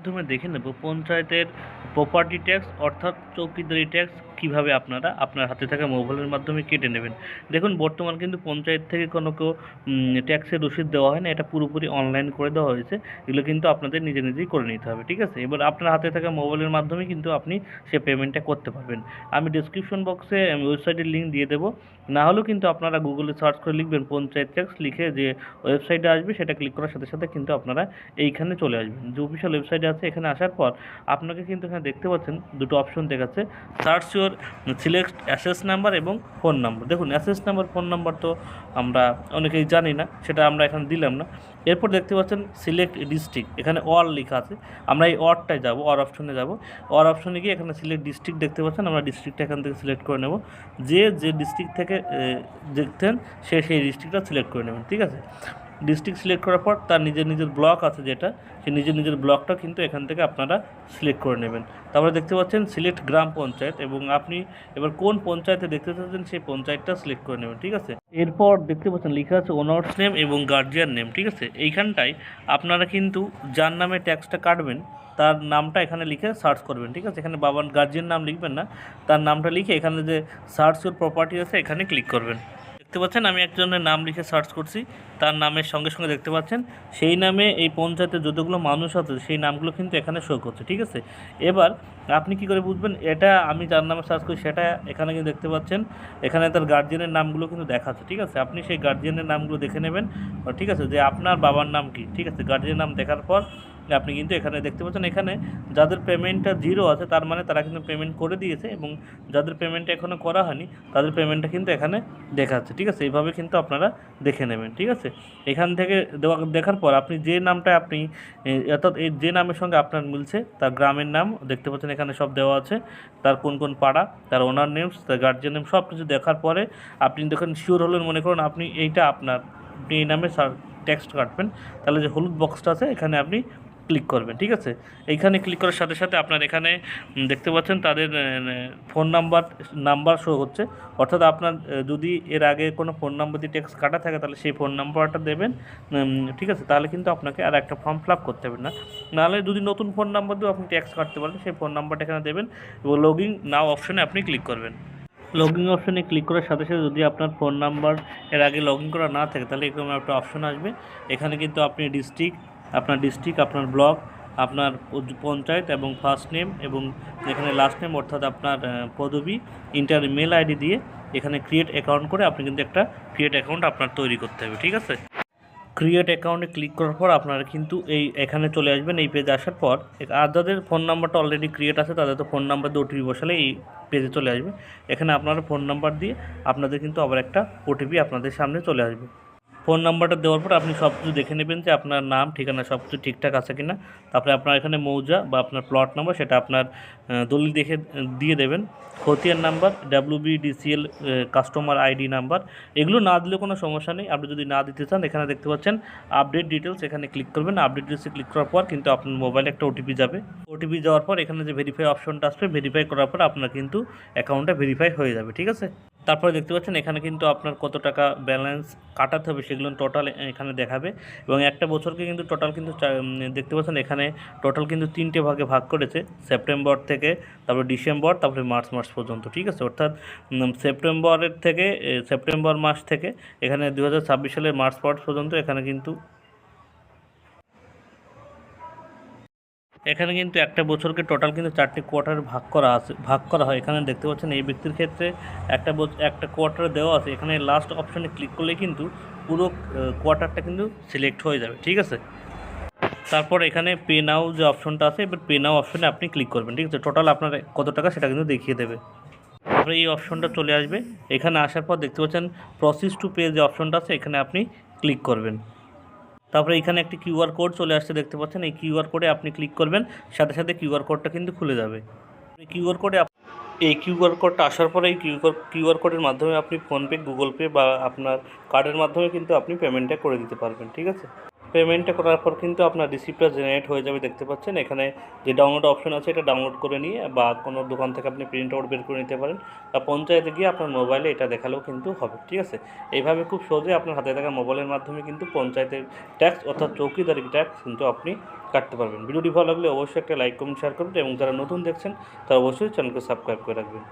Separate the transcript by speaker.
Speaker 1: মাধ্যমে দেখে নেব পঞ্চায়েতের প্রপার্টি ট্যাক্স অর্থাৎ চৌকিদারি ট্যাক্স কীভাবে আপনারা আপনার হাতে থাকা মোবাইলের মাধ্যমে কেটে নেবেন। দেখুন বর্তমান কিন্তু পঞ্চায়েত থেকে কোনো কেউ ট্যাক্সের রসিদ দেওয়া হয় না, এটা পুরোপুরি অনলাইন করে দেওয়া হয়েছে। এগুলো কিন্তু আপনাদের নিজে নিজেই করে নিতে হবে, ঠিক আছে। এবার আপনার হাতে থাকা মোবাইলের মাধ্যমে কিন্তু আপনি সে পেমেন্টটা করতে পারবেন। আমি ডিসক্রিপশন বক্সে ওয়েবসাইটের লিঙ্ক দিয়ে দেবো, না হলেও কিন্তু আপনারা গুগলে সার্চ করে লিখবেন পঞ্চায়েত ট্যাক্স, লিখে যে ওয়েবসাইটে আসবে সেটা ক্লিক করার সাথে সাথে কিন্তু আপনারা এইখানে চলে আসবেন। যে অফিসিয়াল ওয়েবসাইটে আছে এখানে আসার পর আপনাকে কিন্তু এখানে দেখতে পাচ্ছেন দুটো অপশন দেখাচ্ছে, search your select assessee number এবং ফোন নাম্বার। দেখুন অ্যাসেস নাম্বার ফোন নাম্বার তো আমরা অনেকেই জানি না, সেটা আমরা এখানে দিলাম না। এরপর দেখতে পাচ্ছেন সিলেক্ট ডিস্ট্রিক্ট, এখানে অল লেখা আছে, আমরা এই অরটায় যাব, অর অপশনে যাব। অর অপশনে গিয়ে এখানে সিলেক্ট ডিস্ট্রিক্ট দেখতে পাচ্ছেন, আমরা ডিস্ট্রিক্টটা এখান থেকে সিলেক্ট করে নেব। যে ডিস্ট্রিক্ট থেকে দেখতেন সেই ডিস্ট্রিক্টটা সিলেক্ট করে নেবেন, ঠিক আছে। ডিস্ট্রিক্ট সিলেক্ট করার পর তার নিজের ব্লক আছে যেটা, সেই নিজের ব্লকটা কিন্তু এখান থেকে আপনারা সিলেক্ট করে নেবেন। তারপরে দেখতে পাচ্ছেন সিলেক্ট গ্রাম পঞ্চায়েত, এবং আপনি এবার কোন পঞ্চায়েতে দেখতে চাচ্ছেন সেই পঞ্চায়েতটা সিলেক্ট করে নেবেন, ঠিক আছে। এরপর দেখতে পাচ্ছেন লেখা আছে ওনার্স নেম এবং গার্জিয়ান নেম, ঠিক আছে। এইখানটায় আপনারা কিন্তু যার নামে ট্যাক্সটা কাটবেন তার নামটা এখানে লিখে সার্চ করবেন, ঠিক আছে। এখানে বাবার গার্জিয়ান নাম লিখবেন না, তার নামটা লিখে এখানে যে সার্চ ইউর প্রপার্টি আছে এখানে ক্লিক করবেন। দেখতে পাচ্ছেন আমি একজনের নাম লিখে সার্চ করছি, তার নামের সঙ্গে সঙ্গে দেখতে পাচ্ছেন সেই নামে এই পঞ্চায়েতে যতগুলো মানুষ আছে সেই নামগুলো কিন্তু এখানে শো করছে, ঠিক আছে। এবার আপনি কি করে বুঝবেন এটা আমি যার নামে সার্চ করি সেটা এখানে কিন্তু দেখতে পাচ্ছেন, এখানে তার গার্জিয়ানের নামগুলো কিন্তু দেখাচ্ছে, ঠিক আছে। আপনি সেই গার্জিয়ানের নামগুলো দেখে নেবেন, ঠিক আছে, যে আপনার বাবার নাম কি, ঠিক আছে। গার্জিয়ানের নাম দেখার পর আপনি কিন্তু এখানে দেখতে পাচ্ছেন এখানে যাদের পেমেন্টটা জিরো আছে তার মানে তারা কিন্তু পেমেন্ট করে দিয়েছে, এবং যাদের পেমেন্টটা এখনও করা হয়নি তাদের পেমেন্টটা কিন্তু এখানে দেখাচ্ছে, ঠিক আছে। এইভাবে কিন্তু আপনারা দেখে নেবেন, ঠিক আছে। এখান থেকে দেখার পর আপনি যে নামটা আপনি অর্থাৎ এই যে নামের সঙ্গে আপনার মিলছে তার গ্রামের নাম দেখতে পাচ্ছেন এখানে সব দেওয়া আছে, তার কোন পাড়া, তার ওনার নেমস, তার গার্জিয়ান নেম, সব কিছু দেখার পরে আপনি দেখুন শিওর হলেন, মনে করুন আপনি এইটা আপনি এই নামে ট্যাক্স কাটবেন, তাহলে যে হলুদ বক্সটা আছে এখানে আপনি ক্লিক করবেন, ঠিক আছে। এইখানে ক্লিক করার সাথে সাথে আপনার এখানে দেখতে পাচ্ছেন তাদের ফোন নাম্বার শো হচ্ছে, অর্থাৎ আপনার যদি এর আগে কোনো ফোন নাম্বার দিয়ে ট্যাক্স কাটা থাকে তাহলে সেই ফোন নাম্বারটা দেবেন, ঠিক আছে। তাহলে কিন্তু আপনাকে আর একটা ফর্ম ফিল আপ করতে হবে না, নাহলে যদি নতুন ফোন নাম্বার দিয়েও আপনি ট্যাক্স কাটতে পারেন, সেই ফোন নাম্বারটা এখানে দেবেন এবং লগইন নাও অপশনে আপনি ক্লিক করবেন। লগইন অপশনে ক্লিক করার সাথে সাথে যদি আপনার ফোন নাম্বার এর আগে লগইন করা না থাকে তাহলে এরকম একটা অপশন আসবে, এখানে কিন্তু আপনি ডিস্ট্রিক্ট, আপনার ব্লক, আপনার পঞ্চায়েত এবং ফার্স্ট নেম এবং এখানে লাস্ট নেম অর্থাৎ আপনার পদবি, মেল আইডি দিয়ে এখানে ক্রিয়েট অ্যাকাউন্ট করে আপনি কিন্তু একটা ক্রিয়েট অ্যাকাউন্ট আপনার তৈরি করতে হবে, ঠিক আছে। ক্রিয়েট অ্যাকাউন্টে ক্লিক করার পর আপনারা কিন্তু এখানে চলে আসবেন। এই পেজে আসার পর আর যাদের ফোন নাম্বারটা অলরেডি ক্রিয়েট আছে তাদের তো ফোন নাম্বার দিয়ে ওটিপি বসালে এই পেজে চলে আসবে। এখানে আপনারা ফোন নাম্বার দিয়ে আপনাদের কিন্তু আবার একটা ওটিপি আপনাদের সামনে চলে আসবে। ফোন নাম্বারটা দেওয়ার পর আপনি সব কিছু দেখে নেবেন যে আপনার নাম ঠিকানা সব কিছু ঠিকঠাক আছে কিনা। তারপরে আপনার এখানে মৌজা বা আপনার প্লট নাম্বার সেটা আপনার দলিল দেখে দিয়ে দেবেন। খতিয়ান number, WBDCL customer ID number, এগুলো না দিলেও কোনো সমস্যা নেই। আপনি যদি না দিতে চান এখানে দেখতে পাচ্ছেন আপডেট ডিটেলস, এখানে ক্লিক করবেন। আপডেট ডিটেলসে ক্লিক করার পর কিন্তু আপনার মোবাইলে একটা ওটিপি যাবে। ওটিপি যাওয়ার পর এখানে যে ভেরিফাই অপশনটা আসবে, ভেরিফাই করার পর আপনার কিন্তু অ্যাকাউন্টটা ভেরিফাই হয়ে যাবে, ঠিক আছে। তারপরে দেখতে পাচ্ছেন এখানে কিন্তু আপনার কত টাকা ব্যালেন্স কাটাতে হবে সেগুলো টোটাল এখানে দেখাবে, এবং একটা বছরকে কিন্তু টোটাল কিন্তু দেখতে পাচ্ছেন এখানে টোটাল কিন্তু 3টে ভাগে ভাগ করেছে, সেপ্টেম্বর থেকে তারপরে ডিসেম্বর তারপরে মার্চ মাস পর্যন্ত, ঠিক আছে। অর্থাৎ সেপ্টেম্বর মাস থেকে এখানে 2026 সালের মার্চ পর্যন্ত এখানে কিন্তু একটা বছরকে টোটাল কিন্তু 4টে কোয়ার্টার ভাগ করা হয়। এখানে দেখতে পাচ্ছেন এই ব্যক্তির ক্ষেত্রে একটা কোয়ার্টার দেওয়া আছে, এখানে লাস্ট অপশনে ক্লিক করলে কিন্তু পুরো কোয়ার্টারটা কিন্তু সিলেক্ট হয়ে যাবে, ঠিক আছে। তারপর এখানে পে নাও যে অপশনটা আছে, এবার পে নাও অপশনে আপনি ক্লিক করবেন, ঠিক আছে। টোটাল আপনার কত টাকা সেটা কিন্তু দেখিয়ে দেবে। তারপরে এই অপশনটা চলে আসবে, এখানে আসার পর দেখতে পাচ্ছেন প্রসেস টু পে যে অপশনটা আছে এখানে আপনি ক্লিক করবেন। তারপরে এখানে একটি কিউআর কোড চলে আসছে দেখতে পাচ্ছেন, এই কিউআর কোডে আপনি ক্লিক করবেন, সাথে সাথে কিউআর কোডটা কিন্তু খুলে যাবে। এই কিউআর কোডটা আসার পরে এই কিউআর কোডের মাধ্যমে আপনি ফোনপে, গুগল পে বা আপনার কার্ডের মাধ্যমে কিন্তু আপনি পেমেন্টটা করে দিতে পারবেন, ঠিক আছে। পেমেন্টটা করার পর কিন্তু আপনার রিসিপ্টটা জেনারেট হয়ে যাবে, দেখতে পাচ্ছেন। এখানে যে ডাউনলোড অপশন আছে এটা ডাউনলোড করে নিয়ে বা কোনো দোকান থেকে আপনি প্রিন্ট আউট বের করে নিতে পারেন, বা পঞ্চায়েতে গিয়ে আপনার মোবাইলে এটা দেখালেও কিন্তু হবে, ঠিক আছে। এইভাবে খুব সহজে আপনার হাতে থাকা মোবাইলের মাধ্যমে কিন্তু পঞ্চায়েতের ট্যাক্স অর্থাৎ চৌকিদারি ট্যাক্স কিন্তু আপনি কাটতে পারবেন। ভিডিওটি ভালো লাগলে অবশ্যই একটা লাইক কমেন্ট শেয়ার করবেন, এবং যারা নতুন দেখছেন তারা অবশ্যই চ্যানেলকে সাবস্ক্রাইব করে রাখবেন।